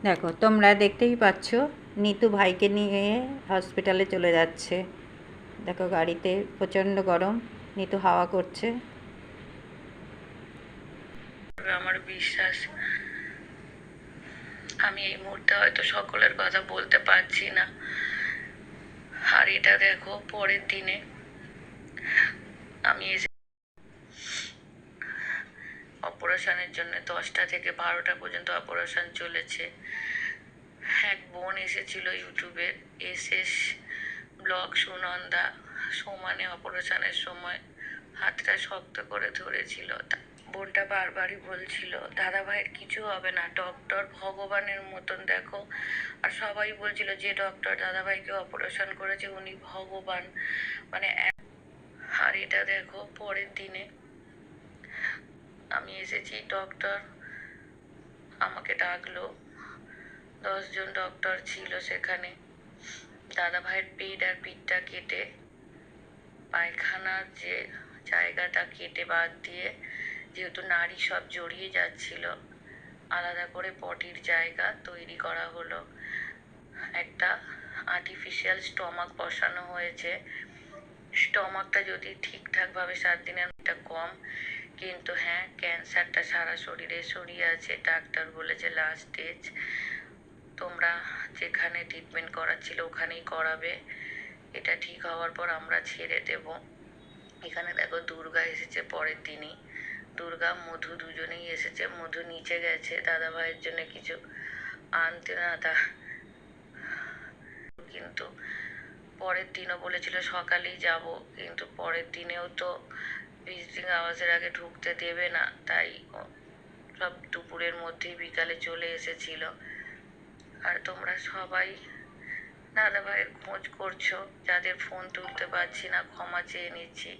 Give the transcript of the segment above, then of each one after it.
দেখো তোমরা দেখতেই পাচ্ছ নিতু ভাইকে নিয়ে হসপিটালে চলে যাচ্ছে। দেখো গাড়িতে প্রচণ্ড গরম, নিতু হাওয়া করছে। আমার বিশ্বাস আমি এই মুহূর্তে হয়তো সকলের কথা বলতে পারছি না। আর এটা দেখো পরের দিনে আমি এসে অপারেশনের জন্য 10টা থেকে 12টা পর্যন্ত অপারেশন চলেছে। এক বোন এসেছিল ইউটিউবের এসএস ব্লগ সুনন্দা, সমানে অপারেশনের সময় হাতটা শক্ত করে ধরেছিল। বোনটা বারবারই বলছিল দাদা ভাইয়ের কিছু হবে না, ডক্টর ভগবানের মতন দেখো। আর সবাই বলছিল যে ডক্টর দাদা ভাইকে অপারেশন করেছে উনি ভগবান, মানে। আর এটা দেখো পরের দিনে আমি এসেছি, ডক্টর আমাকে ডাকলো। 10জন ডক্টর ছিল সেখানে। দাদা ভাইয়ের পেট আর পিঠটা কেটে, পায়খানার যে জায়গাটা কেটে বাদ দিয়ে, যেহেতু নাড়ি সব জড়িয়ে যাচ্ছিল, আলাদা করে পটির জায়গা তৈরি করা হলো। একটা আর্টিফিশিয়াল স্টমাক বসানো হয়েছে। স্টমাকটা যদি ঠিকঠাকভাবে 7 দিনের একটা কম, কিন্তু হ্যাঁ ক্যান্সারটা সারা শরীরে ছড়িয়ে আছে। ডাক্তার বলেছে লাস্ট স্টেজ, তোমরা যেখানে ট্রিটমেন্ট করাচ্ছিল ওখানেই করাবে, এটা ঠিক হওয়ার পর আমরা ছেড়ে দেব। এখানে দেখো দুর্গা এসেছে পরের দিনই, দুর্গা মধু দুজনেই এসেছে। মধু নিচে গেছে দাদা ভাইয়ের জন্য কিছু আনতে, না তা কিন্তু পরের দিনও বলেছিল সকালেই যাব, কিন্তু পরের দিনেও তো ভিজিটিং আওয়ার্সের আগে ঢুকতে দেবে না, তাই সব দুপুরের মধ্যেই বিকালে চলে এসেছিল। আর তোমরা সবাই দাদা ভাইয়ের খোঁজ করছো, যাদের ফোন তুলতে পারছি না ক্ষমা চেয়ে নিচ্ছি,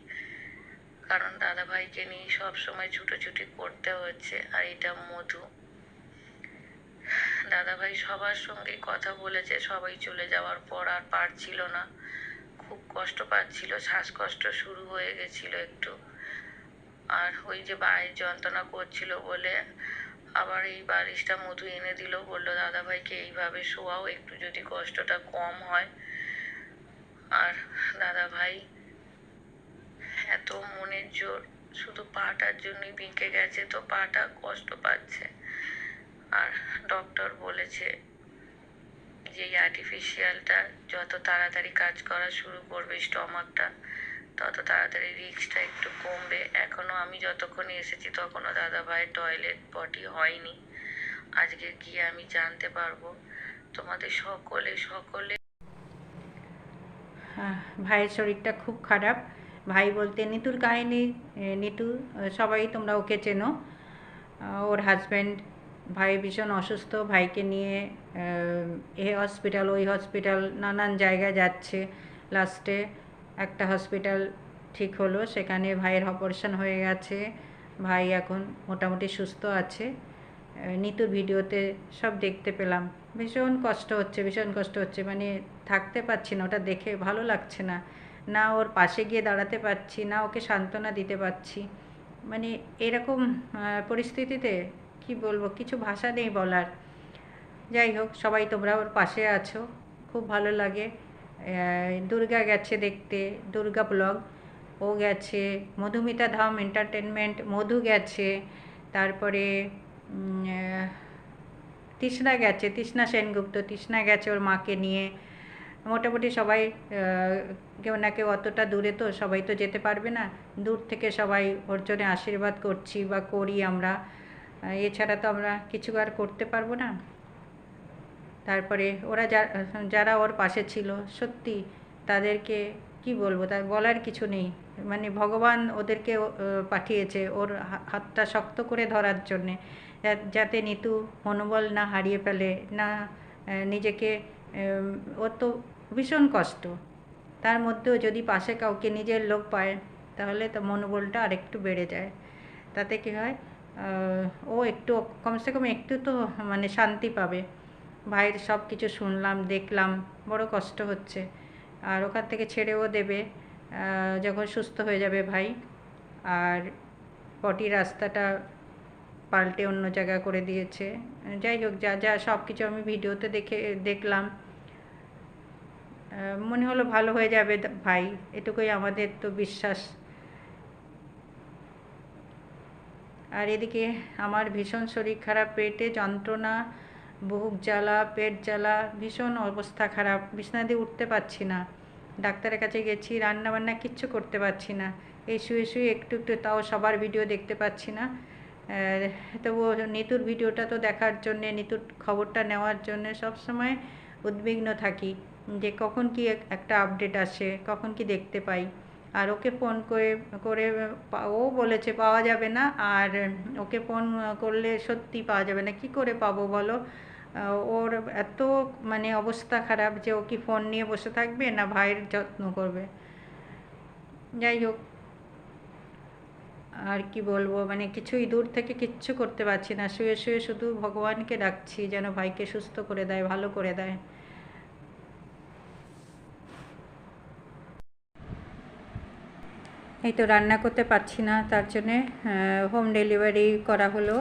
কারণ দাদা ভাইকে নিয়ে সবসময় ছুটোছুটি করতে হচ্ছে। আর এটা মধু, দাদা ভাই সবার সঙ্গে কথা বলেছে, সবাই চলে যাওয়ার পর আর পারছিল না, খুব কষ্ট পাচ্ছিল, শ্বাসকষ্ট শুরু হয়ে গেছিল একটু। আর ওই যে বায়ের যন্ত্রণা করছিল বলে আবার এই বালিশটা মধু এনে দিল, বললো দাদা ভাইকে এইভাবে শোয়াও, একটু যদি কষ্টটা কম হয়। আর দাদা ভাই এত মনের জোর, শুধু পাটার জন্যই বেঁকে গেছে, তো পাটা কষ্ট পাচ্ছে। আর ডক্টর বলেছে যে এই আর্টিফিশিয়ালটা যত তাড়াতাড়ি কাজ করা শুরু করবে স্টমাকটা, তত তাড়াতাড়ি রিস্কটা একটু কমবে। এখনও আমি যতক্ষণ এসেছি তখনও দাদা ভাইয়ের টয়লেট পটি হয়নি। আজকে গিয়ে আমি জানতে পারবো। তোমাদের সকলে ভাইয়ের শরীরটা খুব খারাপ। ভাই বলতে নিতুর কাহিনী, নিতু সবাই তোমরা ওকে চেনো। ওর হাজব্যান্ড, ভাই ভীষণ অসুস্থ, ভাইকে নিয়ে এ হসপিটাল ওই হসপিটাল নানান জায়গায় যাচ্ছে। লাস্টে একটা হসপিটাল ঠিক হলো, সেখানে ভাইয়ের অপারেশন হয়ে গেছে। ভাই এখন মোটামুটি সুস্থ আছে। নিতুর ভিডিওতে সব দেখতে পেলাম। ভীষণ কষ্ট হচ্ছে, ভীষণ কষ্ট হচ্ছে, মানে থাকতে পারছি না, ওটা দেখে ভালো লাগছে না। না ওর পাশে গিয়ে দাঁড়াতে পারছি, না ওকে সান্ত্বনা দিতে পারছি। মানে এরকম পরিস্থিতিতে কি বলবো, কিছু ভাষা নেই বলার। যাই হোক, সবাই তোমরা ওর পাশে আছো, খুব ভালো লাগে। দুর্গা গেছে দেখতে, দুর্গা ব্লগ, ও গেছে। মধুমিতা ধাম এন্টারটেনমেন্ট, মধু গেছে। তারপরে তৃষ্ণা গেছে, তৃষ্ণা সেনগুপ্ত, তৃষ্ণা গেছে ওর মাকে নিয়ে। মোটামুটি সবাই, কেউ না কেউ অতটা দূরে তো সবাই তো যেতে পারবে না, দূর থেকে সবাই ওর জন্য আশীর্বাদ করছি বা করি আমরা। এছাড়া তো আমরা কিছু আর করতে পারবো না। তারপরে ওরা যারা ওর পাশে ছিল, সত্যি তাদেরকে কি বলবো, তার বলার কিছু নেই। মানে ভগবান ওদেরকে পাঠিয়েছে ওর হাতটা শক্ত করে ধরার জন্যে, যাতে নিতু মনোবল না হারিয়ে ফেলে, না নিজেকে। ওর তো ভীষণ কষ্ট, তার মধ্যেও যদি পাশে কাউকে নিজের লোক পায় তাহলে তো মনোবলটা আরেকটু বেড়ে যায়। তাতে কী হয়, ও একটু কমসে কম একটু তো মানে শান্তি পাবে। ভাইয়ের সব কিছু শুনলাম, দেখলাম, বড় কষ্ট হচ্ছে। আর ওখান থেকে ছেড়েও দেবে যখন সুস্থ হয়ে যাবে ভাই। আর পটি রাস্তাটা পাল্টে অন্য জায়গা করে দিয়েছে। যাই হোক, যা যা সব কিছু আমি ভিডিওতে দেখলাম, মনে হলো ভালো হয়ে যাবে ভাই, এটুকুই আমাদের তো বিশ্বাস। আর এদিকে আমার ভীষণ শরীর খারাপ, পেটে যন্ত্রণা, বুক জ্বালা, পেট জ্বালা, ভীষণ অবস্থা খারাপ, বিছানা দিয়ে উঠতে পারছি না। ডাক্তারের কাছে গেছি, রান্নাবান্না কিচ্ছু করতে পারছি না, এই শুয়ে শুয়ে একটু একটু, তাও সবার ভিডিও দেখতে পাচ্ছি না। তবুও নিতুর ভিডিওটা তো দেখার জন্যে, নিতুর খবরটা নেওয়ার জন্যে সবসময় উদ্বিগ্ন থাকি যে কখন কি একটা আপডেট আসে, কখন কি দেখতে পাই। আর ওকে ফোন করে করে ও বলেছে পাওয়া যাবে না, আর ওকে ফোন করলে সত্যি পাওয়া যাবে না, কি করে পাবো বলো? ওর এত মানে অবস্থা খারাপ যে ও কি ফোন নিয়ে বসে থাকবে না ভাইয়ের যত্ন করবে। যাই হোক, আর কি বলবো, মানে কিছুই দূর থেকে কিচ্ছু করতে পারছি না, শুয়ে শুয়ে শুধু ভগবানকে ডাকছি যেন ভাইকে সুস্থ করে দেয়, ভালো করে দেয়। এই তো রান্না করতে পারছি না, তার জন্যে হোম ডেলিভারি করা হলো,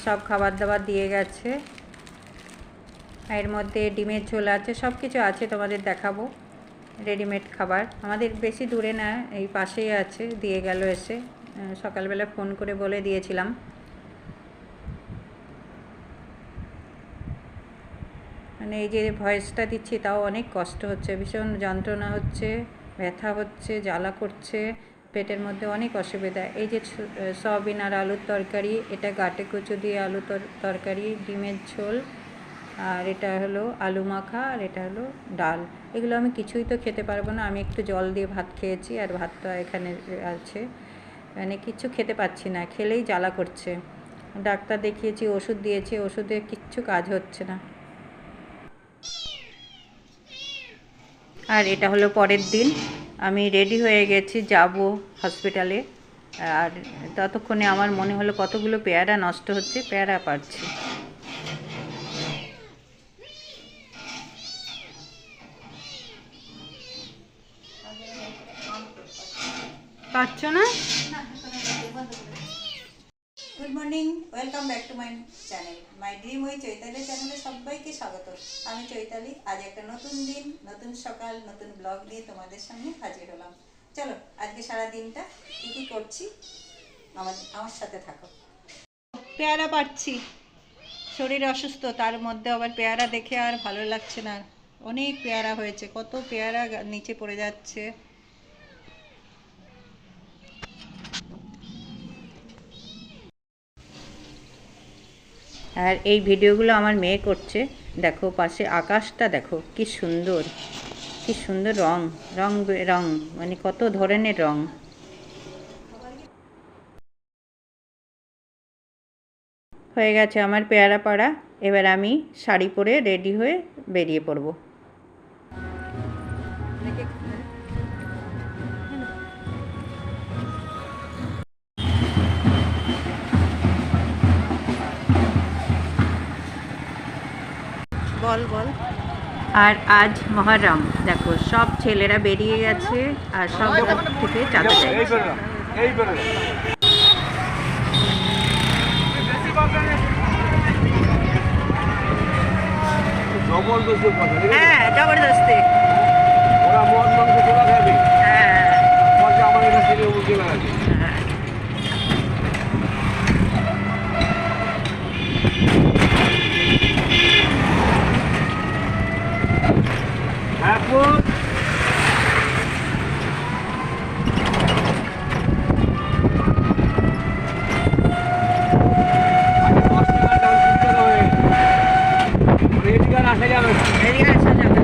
সব খাবার দাবার দিয়ে গেছে। এর মধ্যে ডিমের ঝোল আছে, সব কিছু আছে, তোমাদের দেখাবো। রেডিমেড খাবার, আমাদের বেশি দূরে না, এই পাশেই আছে, দিয়ে গেল এসে। সকালবেলা ফোন করে বলে দিয়েছিলাম। মানে এই যে ভয়েসটা দিচ্ছি তাও অনেক কষ্ট হচ্ছে, ভীষণ যন্ত্রণা হচ্ছে, ব্যথা হচ্ছে, জ্বালা করছে, পেটের মধ্যে অনেক অসুবিধা। এই যে সয়াবিন আর আলুর তরকারি, এটা গাটে কচু দিয়ে আলু তরকারি, ডিমের ঝোল, আর এটা হলো আলু মাখা, আর এটা হলো ডাল। এগুলো আমি কিছুই তো খেতে পারবো না, আমি একটু জল দিয়ে ভাত খেয়েছি, আর ভাতটা এখানে আছে, মানে কিছু খেতে পাচ্ছি না, খেলেই জ্বালা করছে। ডাক্তার দেখিয়েছি, ওষুধ দিয়েছি, ওষুধে কিচ্ছু কাজ হচ্ছে না। আর এটা হলো পরের দিন, আমি রেডি হয়ে গেছি, যাব হসপিটালে। আর ততক্ষণে আমার মনে হলো কতগুলো পেয়ারা নষ্ট হচ্ছে, পেয়ারা পারছি। পারছো না? Good morning, welcome back to my channel, my dream ওই চৈতালি চ্যানেলে সবাইকে স্বাগত। আমি চৈতালি, আজ একটা নতুন দিন, নতুন সকাল, নতুন ব্লগ নিয়ে তোমাদের সামনে হাজির হলাম। চলো আজকে সারা দিনটা কী কী করছি আমার সাথে থাকো। পেয়ারা পাচ্ছি, শরীর অসুস্থ, তার মধ্যে আবার পেয়ারা দেখে আর ভালো লাগছে না। অনেক পেয়ারা হয়েছে, কত পেয়ারা নিচে পড়ে যাচ্ছে। আর এই ভিডিওগুলো আমার মেয়ে করছে, দেখো পাশে আকাশটা দেখো কি সুন্দর, কি সুন্দর রং, রং রং, মানে কত ধরনের রং। হয়ে গেছে আমার পেয়ারা পাড়া, এবার আমি শাড়ি পরে রেডি হয়ে বেরিয়ে পড়ব। বল বল। আর আজ মহরম, দেখো সব ছেলেরা বেরিয়ে গেছে, আর সব থেকে চাঁদা যাচ্ছে। হ্যাঁ জবরদস্তি, ওরা মদ মাংস তোলা খাবে, হ্যাঁ আমার এটা ছেলে বুঝতে পারছে। এখন আসা যাবে, আসা যাবে,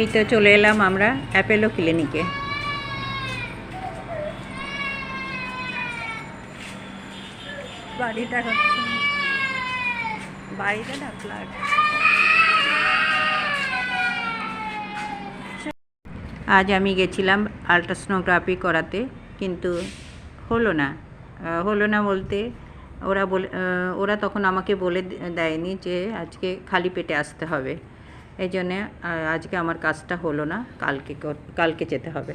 এই তো চলে এলাম আমরা অ্যাপেলো ক্লিনিকে। বাড়িটা হচ্ছে বাইরে না ফ্ল্যাট। আজ আমি গেছিলাম আলট্রাসোনোগ্রাফি করাতে, কিন্তু হলো না বলতে ওরা তখন আমাকে বলে দেয়নি যে আজকে খালি পেটে আসতে হবে। এই জন্যে আজকে আমার কাজটা হলো না, কালকে যেতে হবে।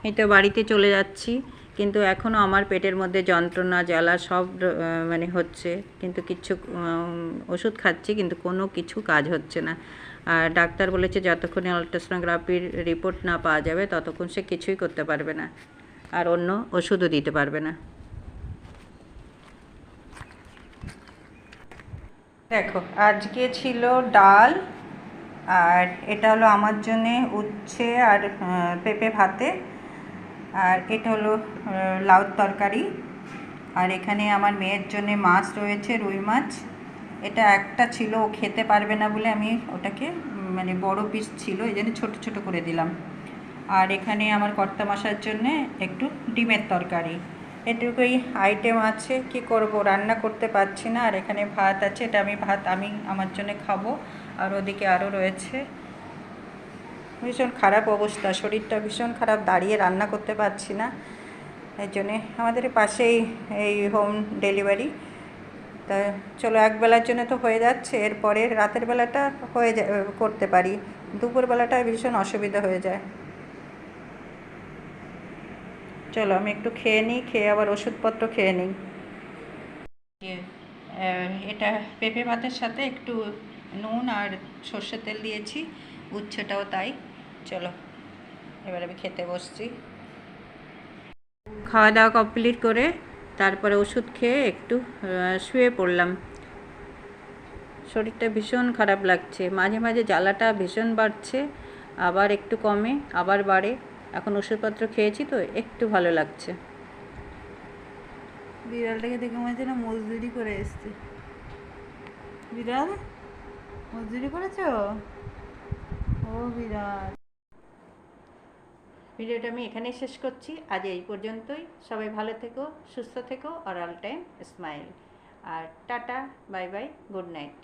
এই তো বাড়িতে চলে যাচ্ছি, কিন্তু এখনও আমার পেটের মধ্যে যন্ত্রণা জ্বালা সব মানে হচ্ছে, কিন্তু ওষুধ খাচ্ছি কিন্তু কোনো কিছু কাজ হচ্ছে না। আর ডাক্তার বলেছে যতক্ষণে আলট্রাসোনোগ্রাফির রিপোর্ট না পাওয়া যাবে ততক্ষণ সে কিছুই করতে পারবে না, আর অন্য ওষুধও দিতে পারবে না। দেখো, আজকে ছিল ডাল, আর এটা হলো আমার জন্যে উচ্ছে আর পেঁপে ভাতে, আর এটা হলো লাউর তরকারি, আর এখানে আমার মেয়ের জন্য মাছ রয়েছে, রুই মাছ। এটা একটা ছিল, ও খেতে পারবে না বলে আমি ওটাকে মানে বড় পিস ছিল এই জন্য ছোটো ছোটো করে দিলাম। আর এখানে আমার কর্তামশার জন্যে একটু ডিমের তরকারি। এটুকুই আইটেম আছে, কি করব, রান্না করতে পারছি না। আর এখানে ভাত আছে, এটা আমি আমার জন্য খাবো, আর ওদিকে আরও রয়েছে। ভীষণ খারাপ অবস্থা, শরীরটা ভীষণ খারাপ, দাঁড়িয়ে রান্না করতে পারছি না। এই জন্যে আমাদের পাশেই এই হোম ডেলিভারি, তা চলো একবেলার জন্য তো হয়ে যাচ্ছে, এরপরে রাতের বেলাটা করতে পারি, দুপুরবেলাটা ভীষণ অসুবিধা হয়ে যায়। চলো আমি একটু খেয়ে নিই, খেয়ে আবার ওষুধপত্র খেয়ে নিই। এটা পেঁপে ভাতের সাথে একটু নুন আর সর্ষের তেল দিয়েছি, উচ্ছেটাও তাই। চলো এবার আমি খেতে বসছি। খাওয়া দাওয়া কমপ্লিট করে তারপরে ওষুধ খেয়ে একটু শুয়ে পড়লাম। শরীরটা ভীষণ খারাপ লাগছে, মাঝে মাঝে জ্বালাটা ভীষণ বাড়ছে, আবার একটু কমে আবার বাড়ে। এখন ওষুধপত্র খেয়েছি তো একটু ভালো লাগছে। বিড়ালটাকে দেখে মনে হচ্ছে না মজদুরি করে এসছে। বিড়াল মজদুরি করেছ? ও বিড়াল। ভিডিওটা আমি এখানেই শেষ করছি, আজ এই পর্যন্তই। সবাই ভালো থেকো, সুস্থ থেকো, আর অল টাইম স্মাইল। আর tata, bye bye, good night.